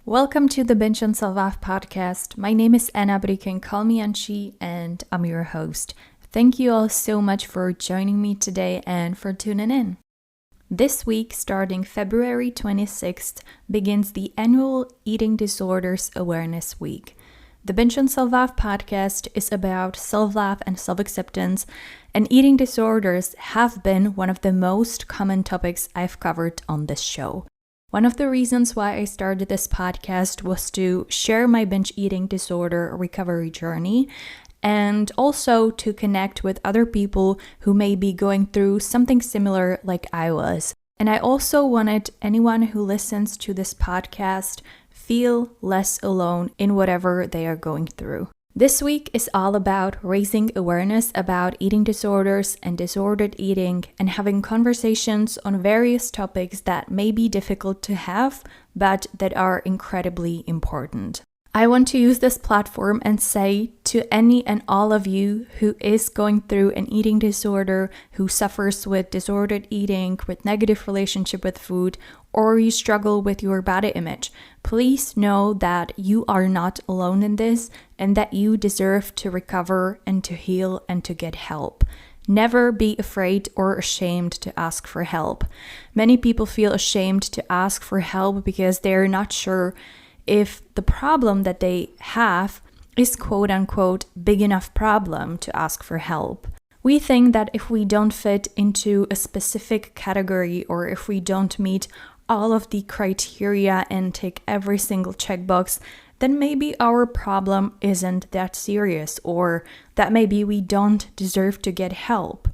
Welcome to the Binge on Self-Love podcast. My name is Anna, but you can call me Anshi, and I'm your host. Thank you all so much for joining me today and for tuning in. This week, starting February 26th, begins the annual Eating Disorders Awareness Week. The Binge on Self-Love podcast is about self-love and self-acceptance, and eating disorders have been one of the most common topics I've covered on this show. One of the reasons why I started this podcast was to share my binge eating disorder recovery journey and also to connect with other people who may be going through something similar like I was. And I also wanted anyone who listens to this podcast feel less alone in whatever they are going through. This week is all about raising awareness about eating disorders and disordered eating and having conversations on various topics that may be difficult to have, but that are incredibly important. I want to use this platform and say to any and all of you who is going through an eating disorder, who suffers with disordered eating, with negative relationship with food, or you struggle with your body image, please know that you are not alone in this and that you deserve to recover and to heal and to get help. Never be afraid or ashamed to ask for help. Many people feel ashamed to ask for help because they're not sure if the problem that they have is quote-unquote big enough problem to ask for help. We think that if we don't fit into a specific category or if we don't meet all of the criteria and tick every single checkbox, then maybe our problem isn't that serious or that maybe we don't deserve to get help.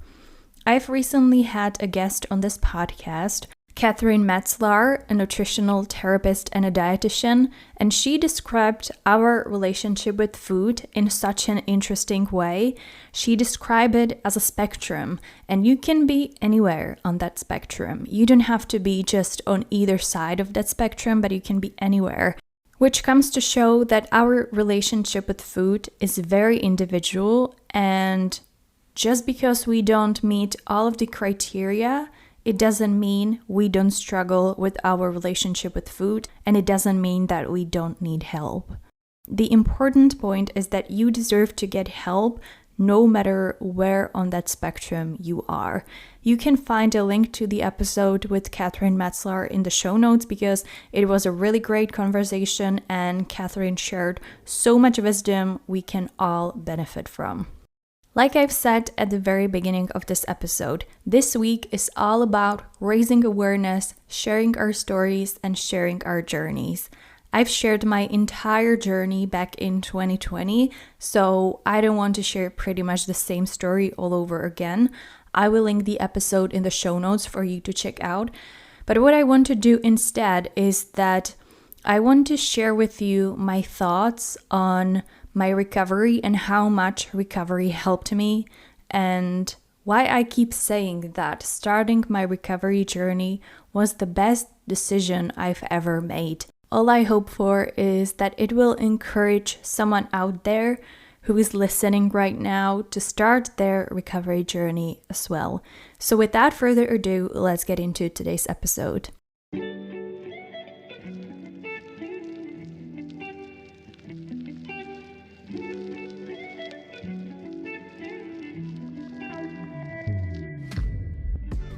I've recently had a guest on this podcast, Catherine Metzler, a nutritional therapist and a dietitian, and she described our relationship with food in such an interesting way. She described it as a spectrum, and you can be anywhere on that spectrum. You don't have to be just on either side of that spectrum, but you can be anywhere, which comes to show that our relationship with food is very individual, and just because we don't meet all of the criteria, it doesn't mean we don't struggle with our relationship with food, and it doesn't mean that we don't need help. The important point is that you deserve to get help no matter where on that spectrum you are. You can find a link to the episode with Catherine Metzler in the show notes because it was a really great conversation and Catherine shared so much wisdom we can all benefit from. Like I've said at the very beginning of this episode, this week is all about raising awareness, sharing our stories, and sharing our journeys. I've shared my entire journey back in 2020, so I don't want to share pretty much the same story all over again. I will link the episode in the show notes for you to check out. But what I want to do instead is that I want to share with you my thoughts on my recovery and how much recovery helped me and why I keep saying that starting my recovery journey was the best decision I've ever made. All I hope for is that it will encourage someone out there who is listening right now to start their recovery journey as well. So without further ado, let's get into today's episode.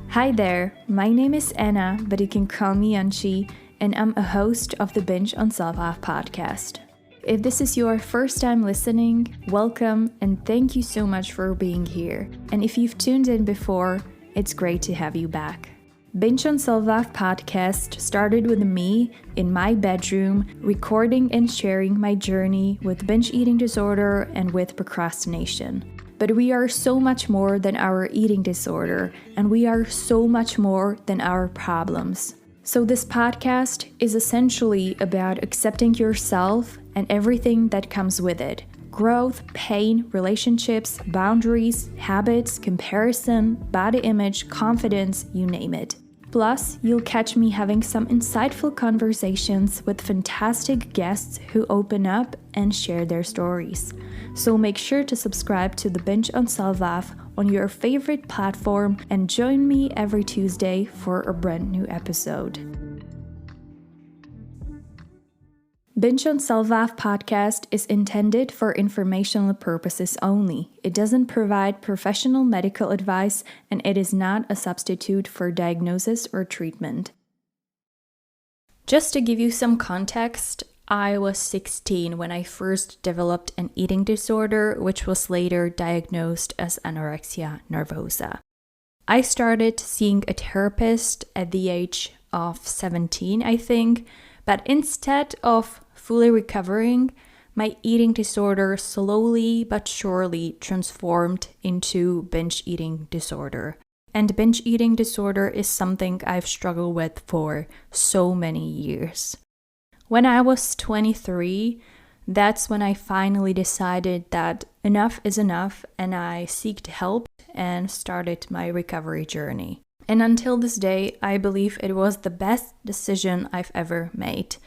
Hi there, my name is Anna, but you can call me Anshi, and I'm a host of the Binge on Self-Love podcast. If this is your first time listening, welcome and thank you so much for being here. And if you've tuned in before, it's great to have you back. Binge on Self-Love podcast started with me in my bedroom, recording and sharing my journey with binge eating disorder and with procrastination. But we are so much more than our eating disorder, and we are so much more than our problems. So this podcast is essentially about accepting yourself and everything that comes with it. Growth, pain, relationships, boundaries, habits, comparison, body image, confidence, you name it. Plus, you'll catch me having some insightful conversations with fantastic guests who open up and share their stories. So make sure to subscribe to the Binge on Self-Love on your favorite platform and join me every Tuesday for a brand new episode. Binge on Self-Love podcast is intended for informational purposes only. It doesn't provide professional medical advice, and it is not a substitute for diagnosis or treatment. Just to give you some context, I was 16 when I first developed an eating disorder, which was later diagnosed as anorexia nervosa. I started seeing a therapist at the age of 17, I think, but instead of fully recovering, my eating disorder slowly but surely transformed into binge eating disorder. And binge eating disorder is something I've struggled with for so many years. When I was 23, that's when I finally decided that enough is enough, and I sought help and started my recovery journey. And until this day, I believe it was the best decision I've ever made.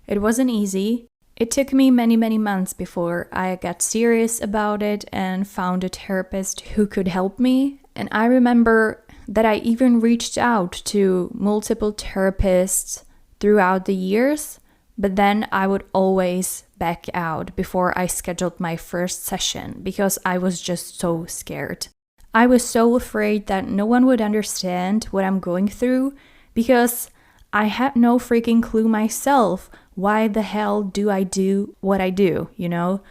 It wasn't easy. It took me many months before I got serious about it and found a therapist who could help me. And I remember that I even reached out to multiple therapists throughout the years, but then I would always back out before I scheduled my first session because I was just so scared. I was so afraid that no one would understand what I'm going through because I had no freaking clue myself. Why the hell do I do what I do, you know?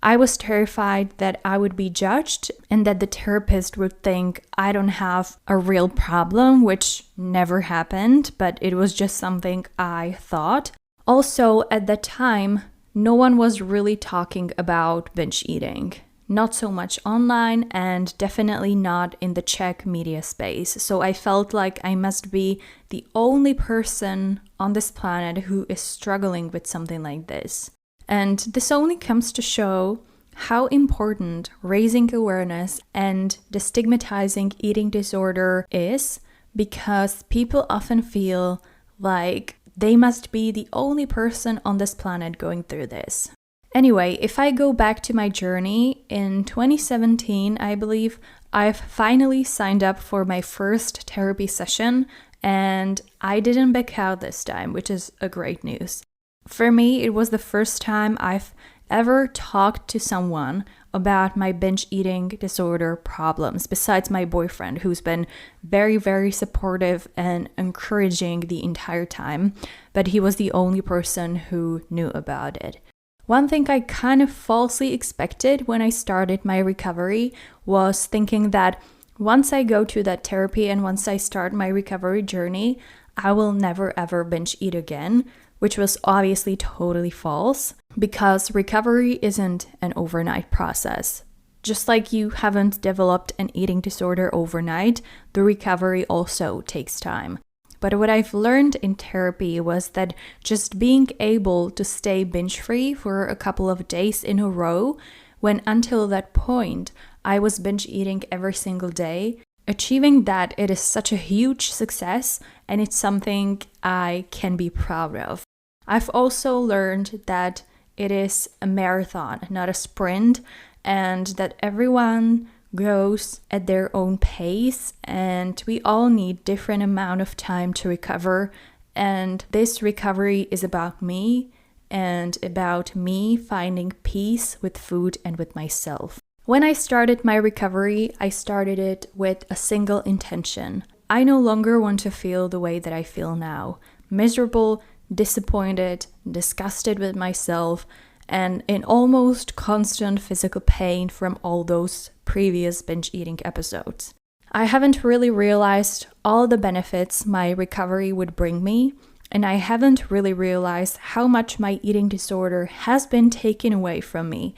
I was terrified that I would be judged and that the therapist would think I don't have a real problem, which never happened, but it was just something I thought. Also, at that time, no one was really talking about binge eating. Not so much online and definitely not in the Czech media space. So I felt like I must be the only person on this planet who is struggling with something like this. And this only comes to show how important raising awareness and destigmatizing eating disorder is, because people often feel like they must be the only person on this planet going through this. Anyway, if I go back to my journey, in 2017, I believe, I've finally signed up for my first therapy session, and I didn't back out this time, which is a great news. For me, it was the first time I've ever talked to someone about my binge eating disorder problems, besides my boyfriend, who's been very supportive and encouraging the entire time, but he was the only person who knew about it. One thing I kind of falsely expected when I started my recovery was thinking that once I go to that therapy and once I start my recovery journey, I will never ever binge eat again, which was obviously totally false, because recovery isn't an overnight process. Just like you haven't developed an eating disorder overnight, the recovery also takes time. But what I've learned in therapy was that just being able to stay binge-free for a couple of days in a row, when until that point I was binge eating every single day, achieving that, it is such a huge success, and it's something I can be proud of. I've also learned that it is a marathon, not a sprint, and that everyone goes at their own pace, and we all need different amount of time to recover, and this recovery is about me and about me finding peace with food and with myself. When I started my recovery, I started it with a single intention. I no longer want to feel the way that I feel now. Miserable, disappointed, disgusted with myself, and in almost constant physical pain from all those previous binge eating episodes. I haven't really realized all the benefits my recovery would bring me, and I haven't really realized how much my eating disorder has been taken away from me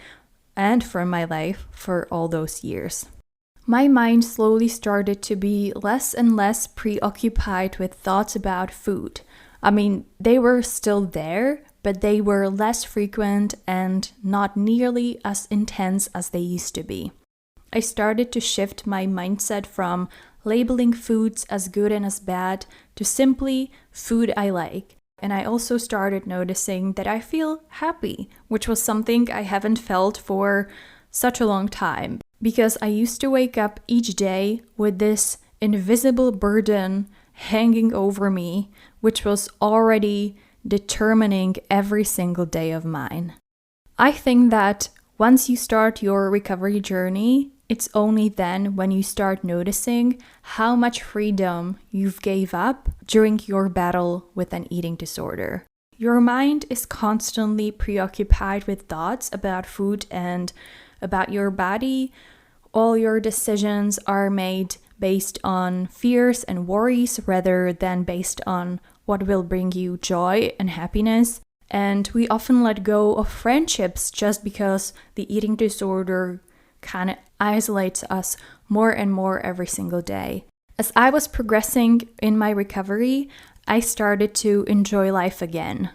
and from my life for all those years. My mind slowly started to be less and less preoccupied with thoughts about food. I mean, they were still there, but they were less frequent and not nearly as intense as they used to be. I started to shift my mindset from labeling foods as good and as bad to simply food I like. And I also started noticing that I feel happy, which was something I haven't felt for such a long time, because I used to wake up each day with this invisible burden hanging over me, which was already determining every single day of mine. I think that once you start your recovery journey, it's only then when you start noticing how much freedom you've gave up during your battle with an eating disorder. Your mind is constantly preoccupied with thoughts about food and about your body. All your decisions are made based on fears and worries rather than based on what will bring you joy and happiness. And we often let go of friendships just because the eating disorder kind of isolates us more and more every single day. As I was progressing in my recovery, I started to enjoy life again.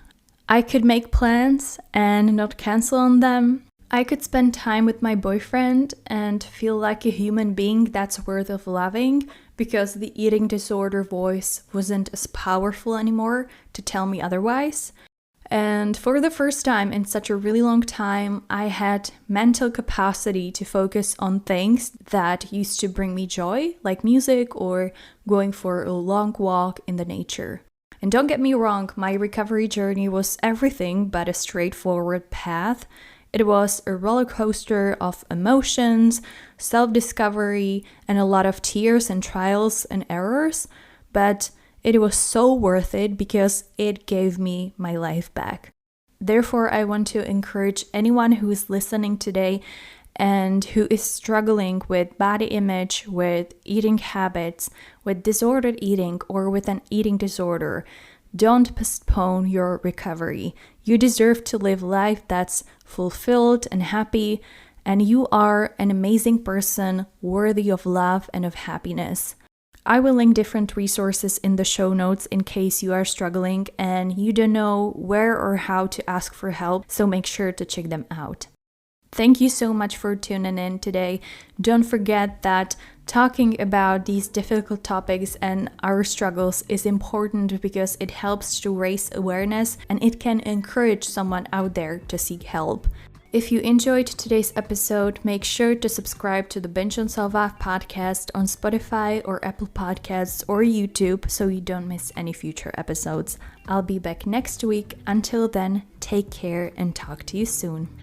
I could make plans and not cancel on them. I could spend time with my boyfriend and feel like a human being that's worth of loving because the eating disorder voice wasn't as powerful anymore to tell me otherwise. And for the first time in such a really long time, I had mental capacity to focus on things that used to bring me joy, like music or going for a long walk in the nature. And don't get me wrong, my recovery journey was everything but a straightforward path. It was a roller coaster of emotions, self-discovery, and a lot of tears and trials and errors, but it was so worth it because it gave me my life back. Therefore, I want to encourage anyone who is listening today and who is struggling with body image, with eating habits, with disordered eating, or with an eating disorder. Don't postpone your recovery. You deserve to live life that's fulfilled and happy, and you are an amazing person worthy of love and of happiness. I will link different resources in the show notes in case you are struggling and you don't know where or how to ask for help, so make sure to check them out. Thank you so much for tuning in today. Don't forget that talking about these difficult topics and our struggles is important because it helps to raise awareness and it can encourage someone out there to seek help. If you enjoyed today's episode, make sure to subscribe to the Binge on Self-Love podcast on Spotify or Apple Podcasts or YouTube so you don't miss any future episodes. I'll be back next week. Until then, take care and talk to you soon.